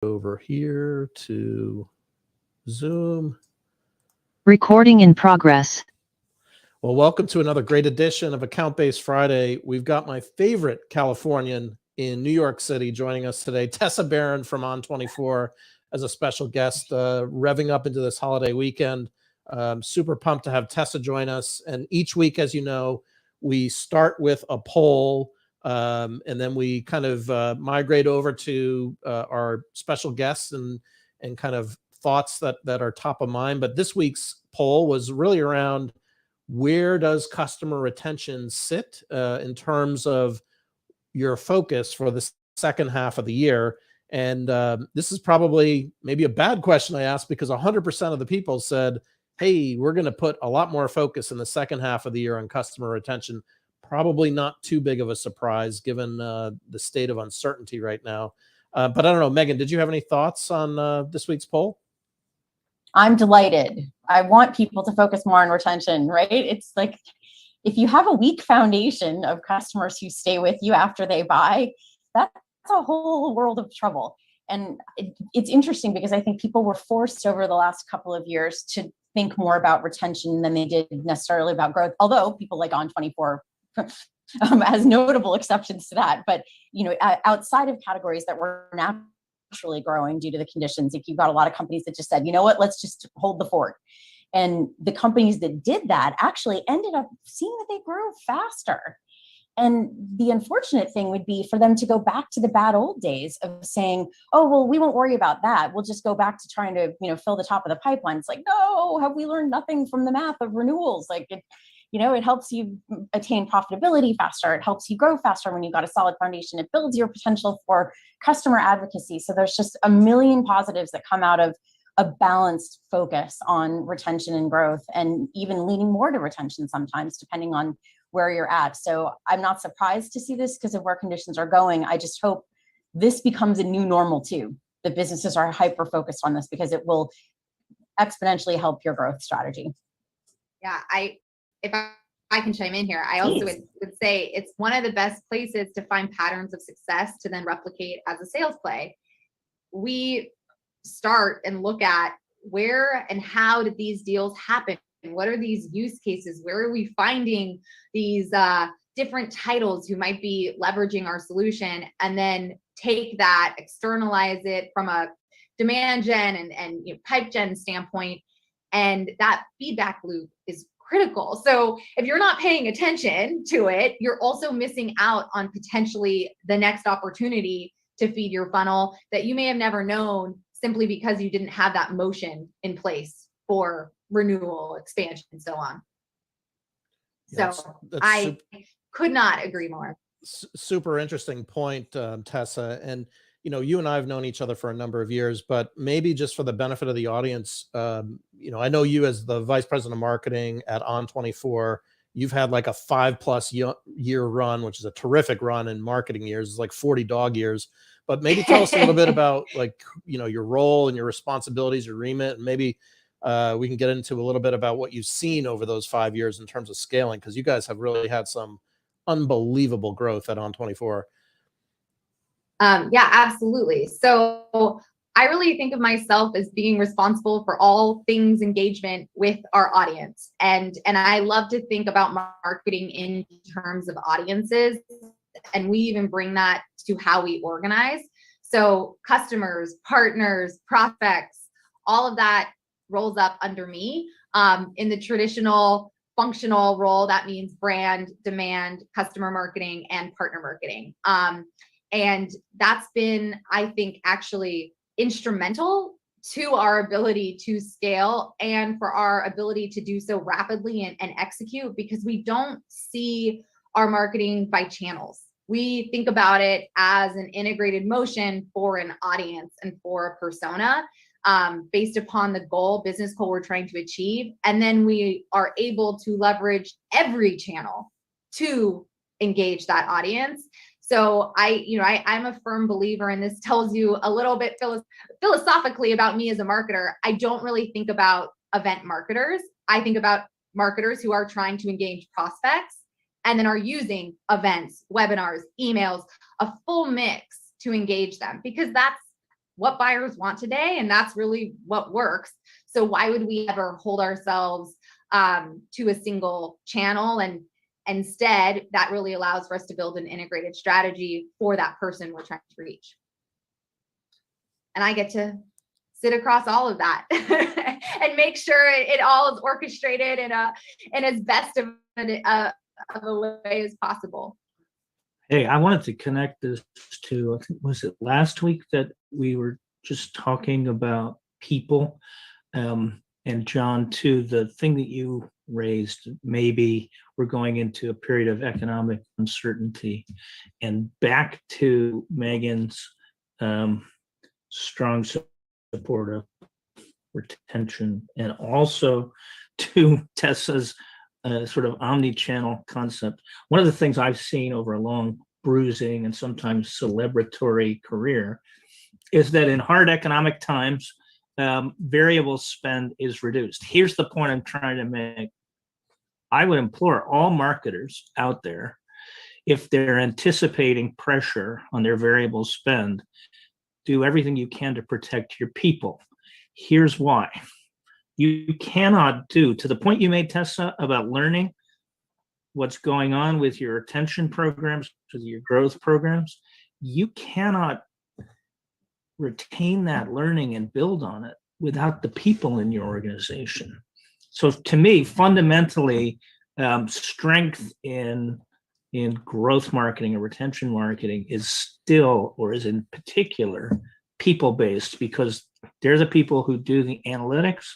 over here to Zoom. Recording in progress. Well, welcome to another great edition of Account-Based Friday. We've got my favorite Californian in New York City joining us today, Tessa Barron from On24 as a special guest, revving up into this holiday weekend. Super pumped to have Tessa join us. And each week, as you know, we start with a poll, and then we kind of migrate over to our special guests and kind of thoughts that are top of mind. But this week's poll was really around where does customer retention sit in terms of your focus for the second half of the year? And this is probably maybe a bad question I asked because 100% of the people said, hey, we're going to put a lot more focus in the second half of the year on customer retention. Probably not too big of a surprise given the state of uncertainty right now. But I don't know, Megan, did you have any thoughts on this week's poll? I'm delighted. I want people to focus more on retention, right? It's like, if you have a weak foundation of customers who stay with you after they buy, that's a whole world of trouble. And it's interesting because I think people were forced over the last couple of years to think more about retention than they did necessarily about growth. Although people like On24 has notable exceptions to that. But outside of categories that were naturally growing due to the conditions, if you've got a lot of companies that just said, you know what, let's just hold the fort. And the companies that did that actually ended up seeing that they grew faster. And the unfortunate thing would be for them to go back to the bad old days of saying, oh, well, we won't worry about that. We'll just go back to trying to, fill the top of the pipeline. It's like, no, have we learned nothing from the math of renewals? Like it helps you attain profitability faster. It helps you grow faster when you've got a solid foundation. It builds your potential for customer advocacy. So there's just a million positives that come out of a balanced focus on retention and growth, and even leaning more to retention sometimes, depending on where you're at. So I'm not surprised to see this because of where conditions are going. I just hope this becomes a new normal too. The businesses are hyper-focused on this because it will exponentially help your growth strategy. Yeah, if I can chime in here, I also would say it's one of the best places to find patterns of success to then replicate as a sales play. We start and look at where and how did these deals happen? What are these use cases? Where are we finding these different titles who might be leveraging our solution? And then take that, externalize it from a demand gen and pipe gen standpoint. And that feedback loop is critical. So if you're not paying attention to it, you're also missing out on potentially the next opportunity to feed your funnel that you may have never known simply because you didn't have that motion in place for renewal, expansion, and so on. So I could not agree more. Super interesting point, Tessa. And you and I have known each other for a number of years, but maybe just for the benefit of the audience, I know you as the vice president of marketing at On24. You've had like a 5+ year run, which is a terrific run in marketing years. It's like 40 dog years. But maybe tell us a little bit about your role and your responsibilities, your remit, and maybe we can get into a little bit about what you've seen over those 5 years in terms of scaling, because you guys have really had some unbelievable growth at On24. Yeah, absolutely. So I really think of myself as being responsible for all things engagement with our audience. And I love to think about marketing in terms of audiences. And we even bring that to how we organize. So customers, partners, prospects, all of that rolls up under me. In the traditional functional role, that means brand, demand, customer marketing, and partner marketing. And that's been, I think, actually instrumental to our ability to scale and for our ability to do so rapidly and execute, because we don't see our marketing by channels. We think about it as an integrated motion for an audience and for a persona, based upon the business goal we're trying to achieve. And then we are able to leverage every channel to engage that audience. So I'm a firm believer, and this tells you a little bit philosophically about me as a marketer. I don't really think about event marketers. I think about marketers who are trying to engage prospects and then are using events, webinars, emails, a full mix to engage them, because that's what buyers want today, and that's really what works. So why would we ever hold ourselves to a single channel? And instead, that really allows for us to build an integrated strategy for that person we're trying to reach. And I get to sit across all of that and make sure it all is orchestrated in as best of a way as possible. Hey, I wanted to connect this to, I think, was it last week that we were just talking about people? And John, to the thing that you raised, maybe we're going into a period of economic uncertainty, and back to Megan's strong support of retention, and also to Tessa's sort of omni-channel concept. One of the things I've seen over a long bruising and sometimes celebratory career is that in hard economic times, variable spend is reduced. Here's the point I'm trying to make. I would implore all marketers out there, if they're anticipating pressure on their variable spend, do everything you can to protect your people. Here's why. You cannot do, to the point you made, Tessa, about learning what's going on with your retention programs, with your growth programs, you cannot retain that learning and build on it without the people in your organization. So to me, fundamentally, strength in growth marketing or retention marketing is still, or is in particular, people-based, because they're the people who do the analytics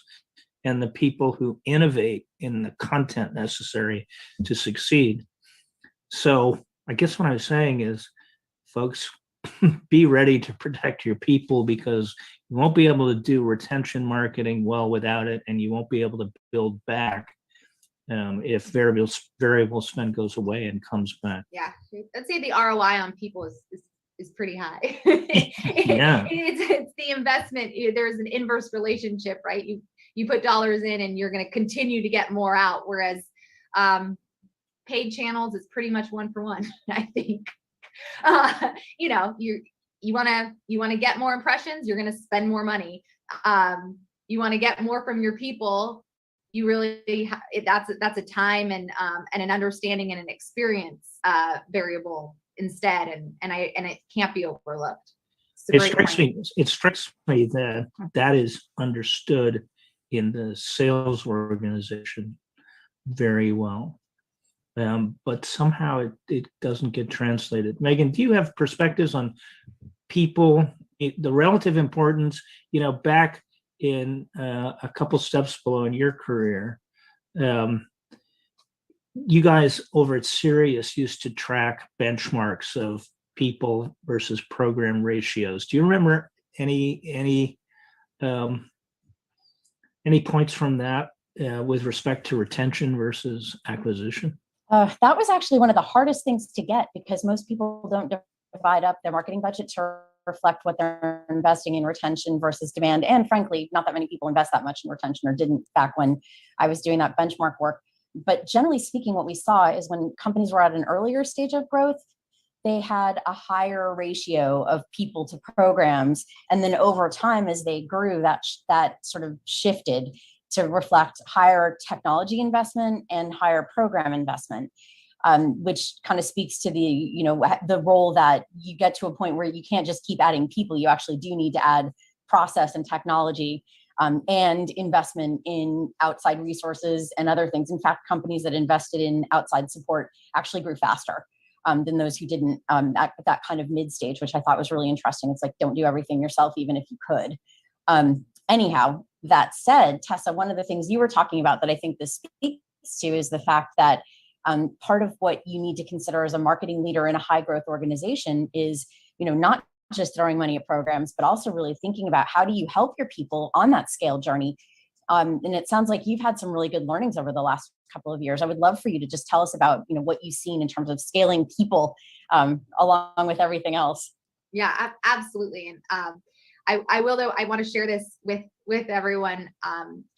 and the people who innovate in the content necessary to succeed. So I guess what I'm saying is, folks, be ready to protect your people, because you won't be able to do retention marketing well without it, and you won't be able to build back if variable spend goes away and comes back. Yeah, I'd say the ROI on people is pretty high. Yeah. It's the investment. There's an inverse relationship, right? You put dollars in and you're going to continue to get more out, whereas paid channels is pretty much 1-for-1. I think you want to get more impressions, you're going to spend more money. You want to get more from your people, you really that's a time and an understanding and an experience variable instead, and it can't be overlooked. It strikes me that is understood in the sales organization very well, but somehow it doesn't get translated. Megan, do you have perspectives on people, the relative importance, back in a couple steps below in your career? You guys over at Sirius used to track benchmarks of people versus program ratios. Do you remember any points from that with respect to retention versus acquisition? That was actually one of the hardest things to get, because most people don't divide up their marketing budget to reflect what they're investing in retention versus demand. And frankly, not that many people invest that much in retention, or didn't back when I was doing that benchmark work. But generally speaking, what we saw is when companies were at an earlier stage of growth, they had a higher ratio of people to programs. And then over time, as they grew, that sort of shifted to reflect higher technology investment and higher program investment, which kind of speaks to the role that you get to a point where you can't just keep adding people. You actually do need to add process and technology, and investment in outside resources and other things. In fact, companies that invested in outside support actually grew faster than those who didn't, at that kind of mid stage, which I thought was really interesting. It's like, don't do everything yourself, even if you could. Anyhow, that said, Tessa, one of the things you were talking about that I think this speaks to is the fact that part of what you need to consider as a marketing leader in a high growth organization is, not just throwing money at programs, but also really thinking about how do you help your people on that scale journey. And it sounds like you've had some really good learnings over the last couple of years. I would love for you to just tell us about, what you've seen in terms of scaling people along with everything else. Yeah, absolutely. And I will, though, I want to share this with everyone,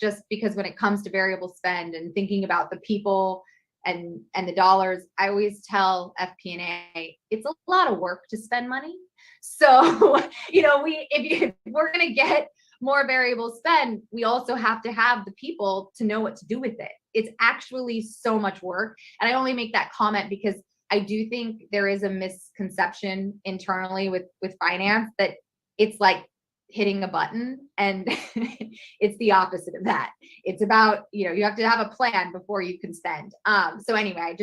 just because when it comes to variable spend and thinking about the people and the dollars, I always tell FP&A, it's a lot of work to spend money. So, if we're going to get more variable spend, we also have to have the people to know what to do with it. It's actually so much work. And I only make that comment because I do think there is a misconception internally with finance that it's like hitting a button, and it's the opposite of that. It's about, you have to have a plan before you can spend. So anyway,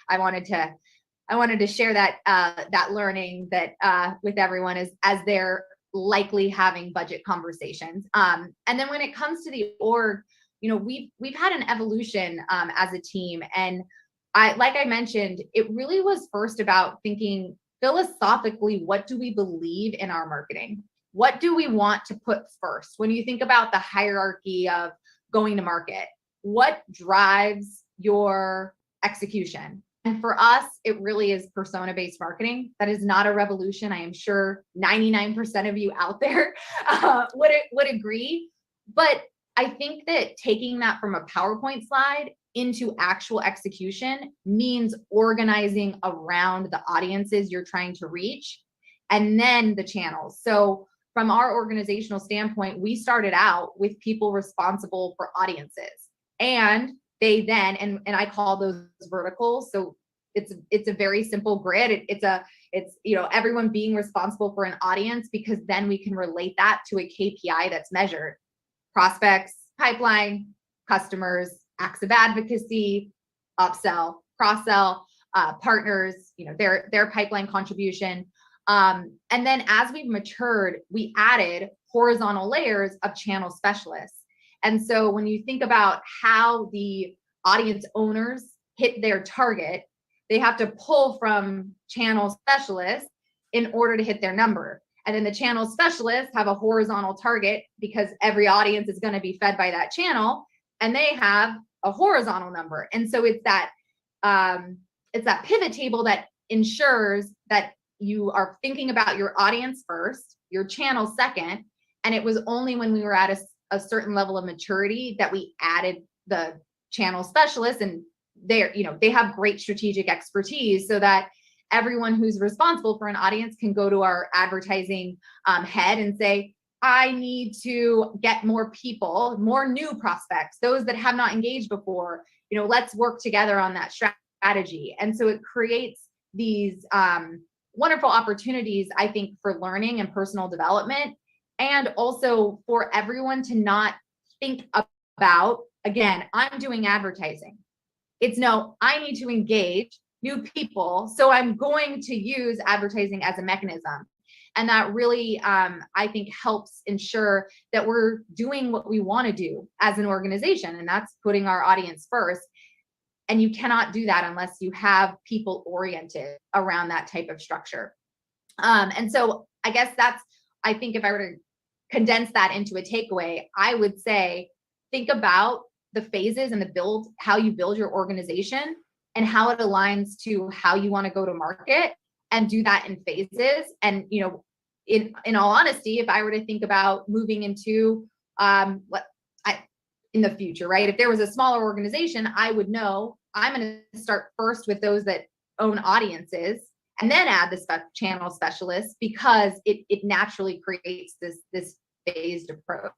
I wanted to share that that learning that with everyone as they're likely having budget conversations. And then when it comes to the org, we've had an evolution as a team. And like I mentioned, it really was first about thinking philosophically, what do we believe in our marketing? What do we want to put first? When you think about the hierarchy of going to market, what drives your execution? And for us, it really is persona-based marketing. That is not a revolution. I am sure 99% of you out there would agree. But I think that taking that from a PowerPoint slide into actual execution means organizing around the audiences you're trying to reach, and then the channels. So from our organizational standpoint, we started out with people responsible for audiences, and they then, and I call those verticals. So it's a very simple grid. It's everyone being responsible for an audience, because then we can relate that to a KPI that's measured: prospects, pipeline, customers, acts of advocacy, upsell, cross-sell, partners, their pipeline contribution. And then as we've matured, we added horizontal layers of channel specialists. And so when you think about how the audience owners hit their target, they have to pull from channel specialists in order to hit their number. And then the channel specialists have a horizontal target because every audience is going to be fed by that channel, and they have a horizontal number. And so it's that pivot table that ensures that you are thinking about your audience first, your channel second. And it was only when we were at a certain level of maturity that we added the channel specialists, and they have great strategic expertise, so that everyone who's responsible for an audience can go to our advertising head and say, I need to get more people, more new prospects, those that have not engaged before. Let's work together on that strategy. And so it creates these wonderful opportunities, I think, for learning and personal development, and also for everyone to not think about, again, I'm doing advertising. It's no, I need to engage new people, so I'm going to use advertising as a mechanism. And that really, I think, helps ensure that we're doing what we want to do as an organization, and that's putting our audience first. And you cannot do that unless you have people oriented around that type of structure. And so I guess I think if I were to condense that into a takeaway, I would say, think about the phases and how you build your organization and how it aligns to how you want to go to market, and do that in phases. And, in all honesty, if I were to think about moving into in the future, right? If there was a smaller organization, I would know I'm going to start first with those that own audiences, and then add the channel specialists, because it naturally creates this phased approach.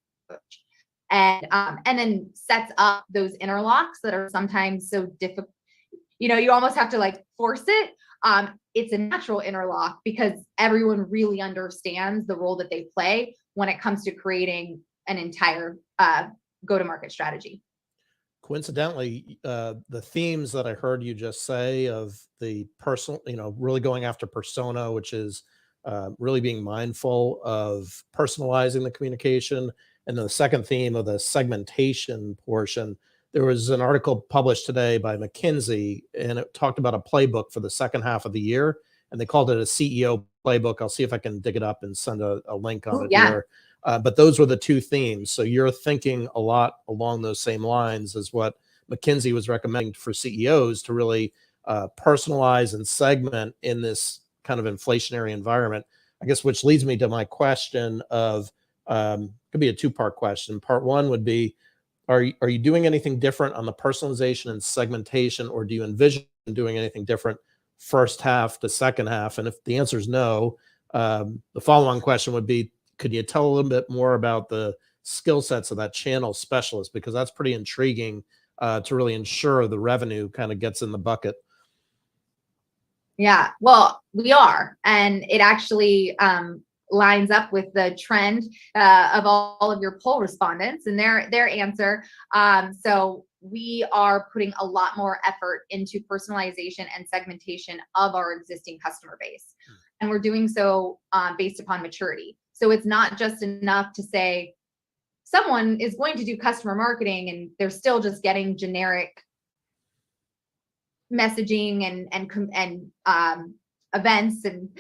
And then sets up those interlocks that are sometimes so difficult. You almost have to force it. It's a natural interlock because everyone really understands the role that they play when it comes to creating an entire go-to-market strategy. Coincidentally, the themes that I heard you just say of the personal, really going after persona, which is really being mindful of personalizing the communication, and the second theme of the segmentation portion. There was an article published today by McKinsey, and it talked about a playbook for the second half of the year, and they called it a CEO playbook. I'll see if I can dig it up and send a link on it here. But those were the two themes. So you're thinking a lot along those same lines as what McKinsey was recommending for CEOs to really personalize and segment in this kind of inflationary environment. I guess, which leads me to my question of, could be a two-part question. Part one would be, are you doing anything different on the personalization and segmentation, or do you envision doing anything different first half to second half? And if the answer is no, The follow-on question would be, could you tell a little bit more about the skill sets of that channel specialist? Because that's pretty intriguing to really ensure the revenue kind of gets in the bucket. Yeah, well, we are, and it actually lines up with the trend of all of your poll respondents and their answer. So we are putting a lot more effort into personalization and segmentation of our existing customer base, and we're doing so based upon maturity. So it's not just enough to say someone is going to do customer marketing and they're still just getting generic messaging and events and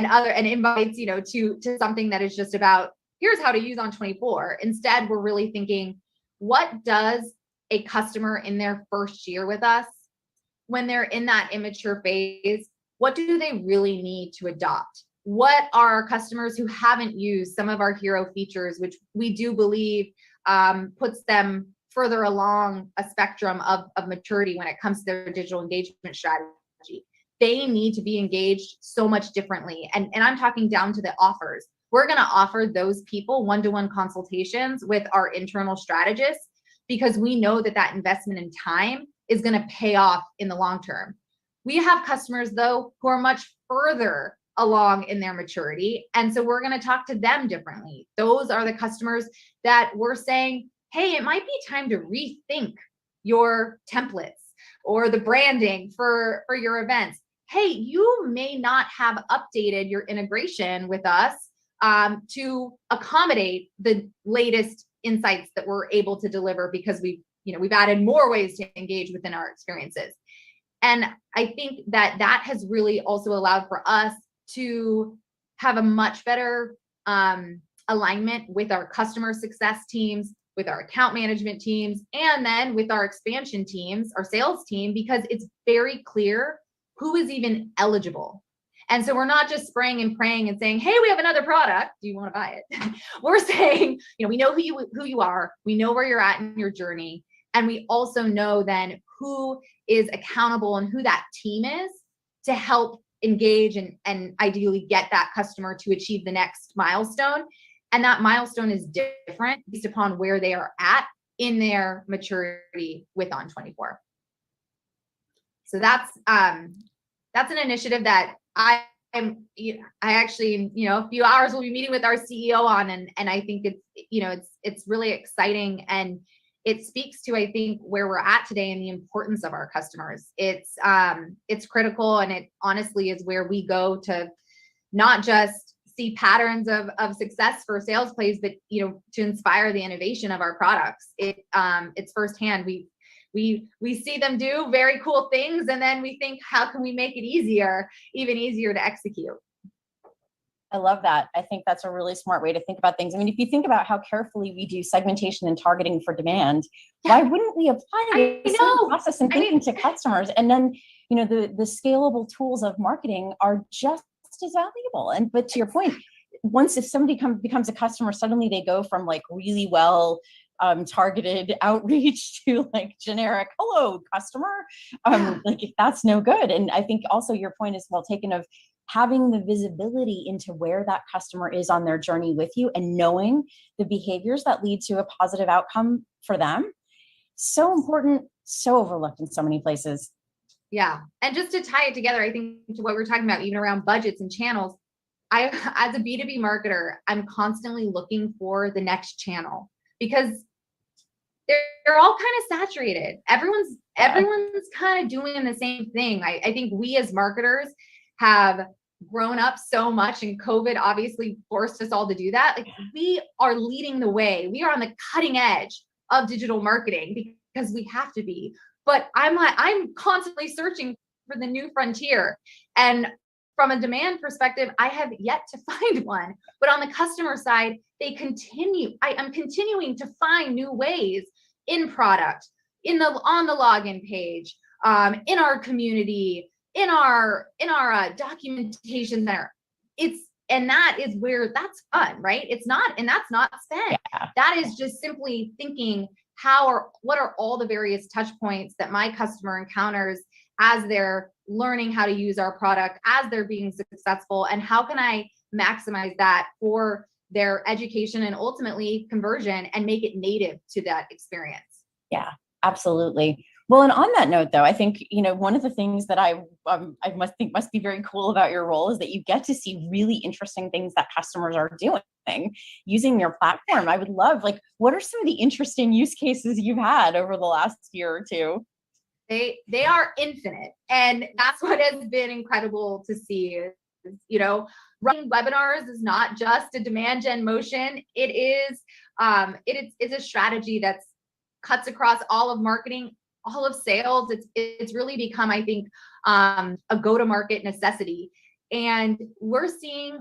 other and invites, you know, to something that is just about here's how to use On24. Instead, we're really thinking, what does a customer in their first year with us, when they're in that immature phase, what do they really need to adopt? What are customers who haven't used some of our hero features, which we do believe puts them further along a spectrum of maturity when it comes to their digital engagement strategy? They need to be engaged so much differently. And I'm talking down to the offers. We're going to offer those people one-to-one consultations with our internal strategists, because we know that that investment in time is going to pay off in the long term. We have customers, though, who are much further along in their maturity. And so we're going to talk to them differently. Those are the customers that we're saying, hey, it might be time to rethink your templates or the branding for your events. Hey, you may not have updated your integration with us to accommodate the latest insights that we're able to deliver, because we've added more ways to engage within our experiences. And I think that has really also allowed for us to have a much better alignment with our customer success teams, with our account management teams, and then with our expansion teams, our sales team, because it's very clear who is even eligible. And so we're not just spraying and praying and saying, hey, we have another product, do you want to buy it? We're saying, we know who you are, we know where you're at in your journey, and we also know then who is accountable and who that team is to help engage and ideally get that customer to achieve the next milestone. And that milestone is different based upon where they are at in their maturity with On24. So that's an initiative that I actually, in a few hours, will be meeting with our CEO on, and I think it's really exciting, and it speaks to, I think, where we're at today and the importance of our customers. It's critical, and it honestly is where we go to not just see patterns of success for sales plays, but to inspire the innovation of our products. It's firsthand. We see them do very cool things, and then we think, how can we make it even easier to execute? I love that. I think that's a really smart way to think about things. I mean, if you think about how carefully we do segmentation and targeting for demand, why wouldn't we apply the same process and thinking to customers? And then, the scalable tools of marketing are just as valuable. But to your point, if somebody becomes a customer, suddenly they go from like really well targeted outreach to like generic hello customer. Like, if that's no good. And I think also your point is well taken of having the visibility into where that customer is on their journey with you and knowing the behaviors that lead to a positive outcome for them. So important, so overlooked in so many places. Yeah. And just to tie it together, I think to what we're talking about, even around budgets and channels, as a B2B marketer, I'm constantly looking for the next channel, because they're all kind of saturated. Everyone's kind of doing the same thing. I think we as marketers have grown up so much, and COVID obviously forced us all to do that. Like, we are leading the way. We are on the cutting edge of digital marketing because we have to be. But I'm constantly searching for the new frontier. And from a demand perspective, I have yet to find one. But on the customer side, I'm continuing to find new ways in product, on the login page, in our community, in our documentation there. That is where that's fun, right? That's not spent. Yeah. That is just simply thinking, what are all the various touch points that my customer encounters as they're learning how to use our product, as they're being successful, and how can I maximize that for their education and ultimately conversion and make it native to that experience. Yeah, absolutely. Well, and on that note, though, I think, one of the things that I must be very cool about your role is that you get to see really interesting things that customers are doing using your platform. I would love, what are some of the interesting use cases you've had over the last year or two? They are infinite, and that's what has been incredible to see. Running webinars is not just a demand gen motion. It's a strategy that's cuts across all of marketing, all of sales. It's really become, I think, a go-to-market necessity. And we're seeing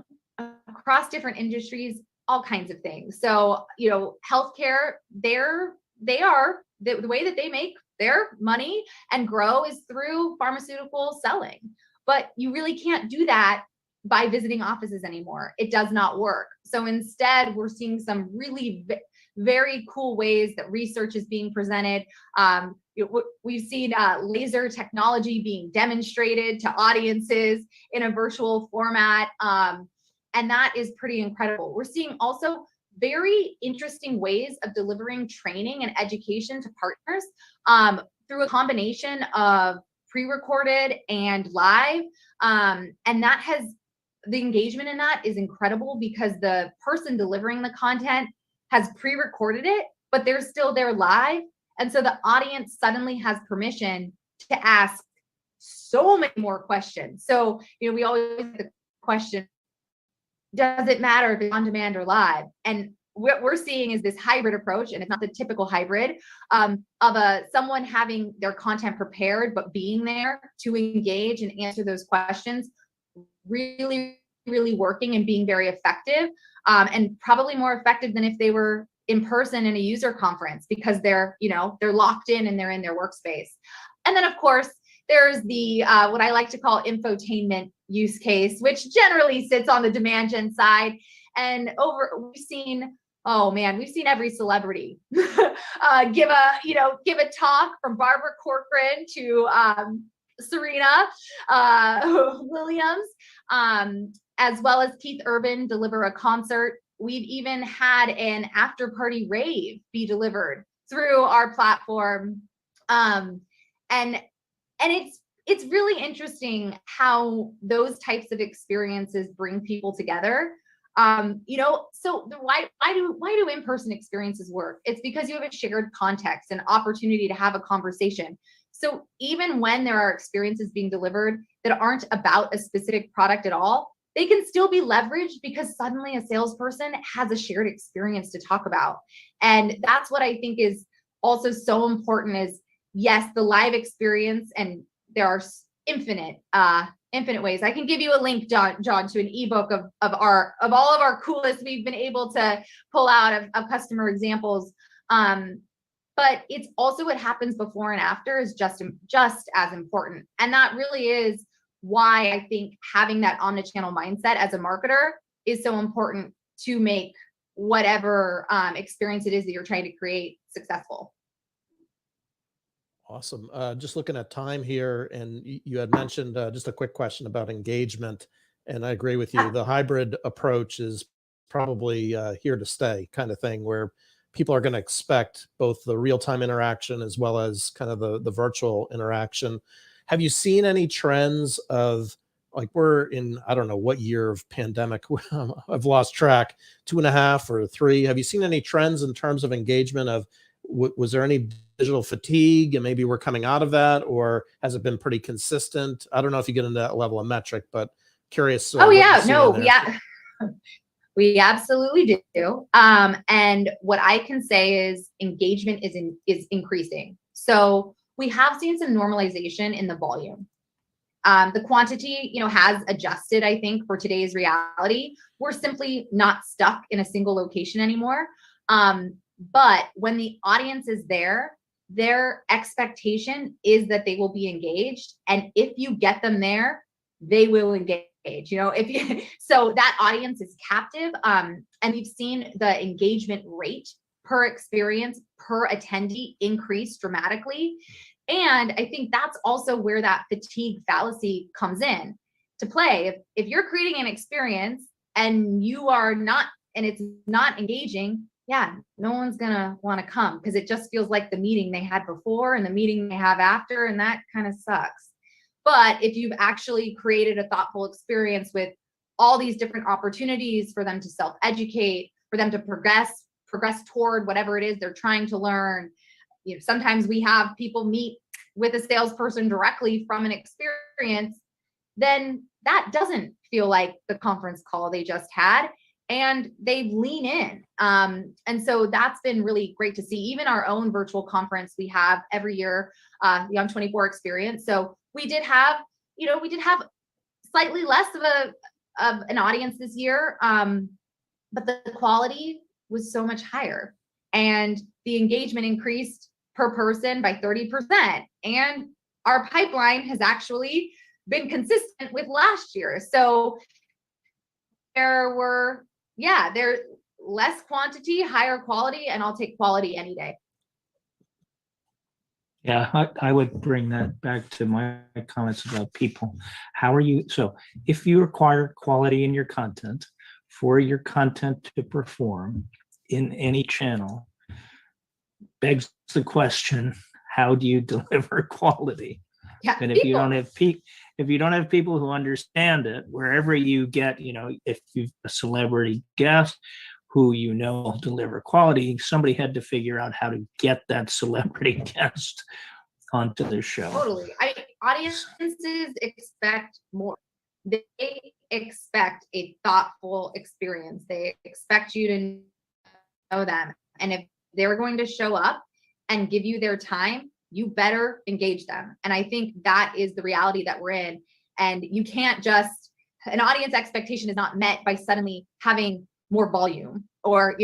across different industries all kinds of things. So, healthcare, the way that they make their money and grow is through pharmaceutical selling. But you really can't do that by visiting offices anymore. It does not work. So instead, we're seeing some really very cool ways that research is being presented. We've seen laser technology being demonstrated to audiences in a virtual format. And that is pretty incredible. We're seeing also very interesting ways of delivering training and education to partners through a combination of pre-recorded and live. And the engagement in that is incredible because the person delivering the content has pre-recorded it, but they're still there live. And so the audience suddenly has permission to ask so many more questions. So, we always have the question, does it matter if it's on demand or live? And what we're seeing is this hybrid approach, and it's not the typical hybrid of someone having their content prepared, but being there to engage and answer those questions, really, really working and being very effective, and probably more effective than if they were in person in a user conference, because they're locked in and they're in their workspace. And then of course, there's the what I like to call infotainment use case, which generally sits on the demand gen side. And we've seen every celebrity give a talk, from Barbara Corcoran to Serena Williams, as well as Keith Urban deliver a concert. We've even had an after party rave be delivered through our platform. And it's really interesting how those types of experiences bring people together. So why do in-person experiences work? It's because you have a shared context and opportunity to have a conversation. So even when there are experiences being delivered that aren't about a specific product at all, they can still be leveraged because suddenly a salesperson has a shared experience to talk about. And that's what I think is also so important is, yes, the live experience, and there are infinite ways. I can give you a link, John, to an ebook of all of our coolest we've been able to pull out of customer examples. But it's also what happens before and after is just as important. And that really is why I think having that omnichannel mindset as a marketer is so important to make whatever experience it is that you're trying to create successful. Awesome. Just looking at time here, and you had mentioned just a quick question about engagement, and I agree with you. The hybrid approach is probably here to stay, kind of thing, where people are going to expect both the real-time interaction as well as kind of the virtual interaction. Have you seen any trends of, like, we're in, I don't know what year of pandemic, I've lost track, 2.5 or 3. Have you seen any trends in terms of engagement of, was there any digital fatigue and maybe we're coming out of that, or has it been pretty consistent? I don't know if you get into that level of metric, but curious. We absolutely do. And what I can say is engagement is increasing. So we have seen some normalization in the volume. The quantity, has adjusted, I think, for today's reality. We're simply not stuck in a single location anymore. But when the audience is there, their expectation is that they will be engaged. And if you get them there, they will engage. So that audience is captive. And we've seen the engagement rate per experience, per attendee increase dramatically. And I think that's also where that fatigue fallacy comes in to play. If you're creating an experience and you are not, and it's not engaging, yeah, no one's gonna want to come, because it just feels like the meeting they had before and the meeting they have after, and that kind of sucks. But if you've actually created a thoughtful experience with all these different opportunities for them to self-educate, for them to progress toward whatever it is they're trying to learn. You know, sometimes we have people meet with a salesperson directly from an experience, then that doesn't feel like the conference call they just had, and they lean in. And so that's been really great to see. Even our own virtual conference we have every year, the On24 experience. So we did have slightly less of an audience this year, but the quality was so much higher, and the engagement increased per person by 30%, and our pipeline has actually been consistent with last year. So there's less quantity, higher quality, and I'll take quality any day. Yeah, I would bring that back to my comments about people. How are you? So if you require quality in your content for your content to perform in any channel, begs the question, how do you deliver quality? Yeah, And if you don't have people who understand it, wherever you get, if you've a celebrity guest who will deliver quality, somebody had to figure out how to get that celebrity guest onto the show. Totally. Audiences expect more. They expect a thoughtful experience. They expect you to know them. And if they're going to show up and give you their time, you better engage them. And I think that is the reality that we're in. And you can't an audience expectation is not met by suddenly having more volume or,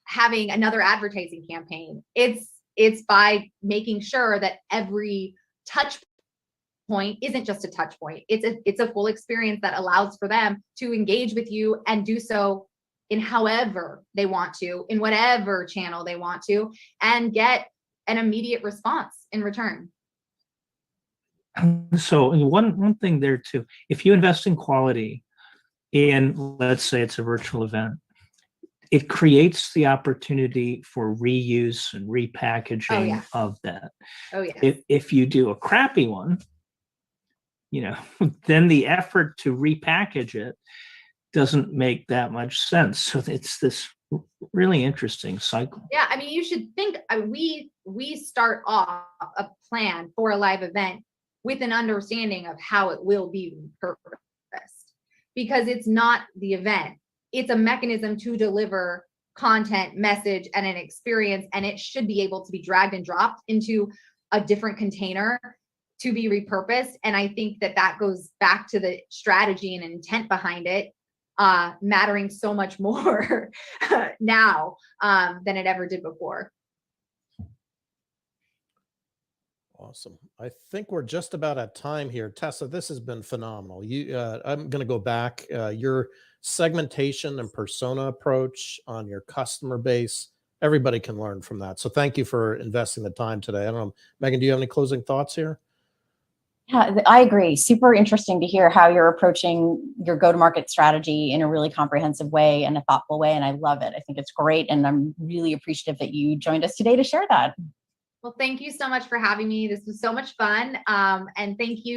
having another advertising campaign. It's by making sure that every touch point isn't just a touch point. It's a full experience that allows for them to engage with you and do so in however they want to, in whatever channel they want to, and get an immediate response in return. So one thing there too, if you invest in quality, and let's say it's a virtual event, it creates the opportunity for reuse and repackaging of that. Oh yeah. If you do a crappy one, then the effort to repackage it doesn't make that much sense. So it's this really interesting cycle. Yeah, I mean, you should think we start off a plan for a live event with an understanding of how it will be repurposed, because it's not the event. It's a mechanism to deliver content, message, and an experience, and it should be able to be dragged and dropped into a different container to be repurposed. And I think that goes back to the strategy and intent behind it mattering so much more now than it ever did before. Awesome. I think we're just about at time here. Tessa, this has been phenomenal. I'm going to go back. Your segmentation and persona approach on your customer base, everybody can learn from that. So thank you for investing the time today. I don't know, Megan, do you have any closing thoughts here? Yeah, I agree. Super interesting to hear how you're approaching your go-to-market strategy in a really comprehensive way and a thoughtful way. And I love it. I think it's great. And I'm really appreciative that you joined us today to share that. Well, thank you so much for having me. This was so much fun. And thank you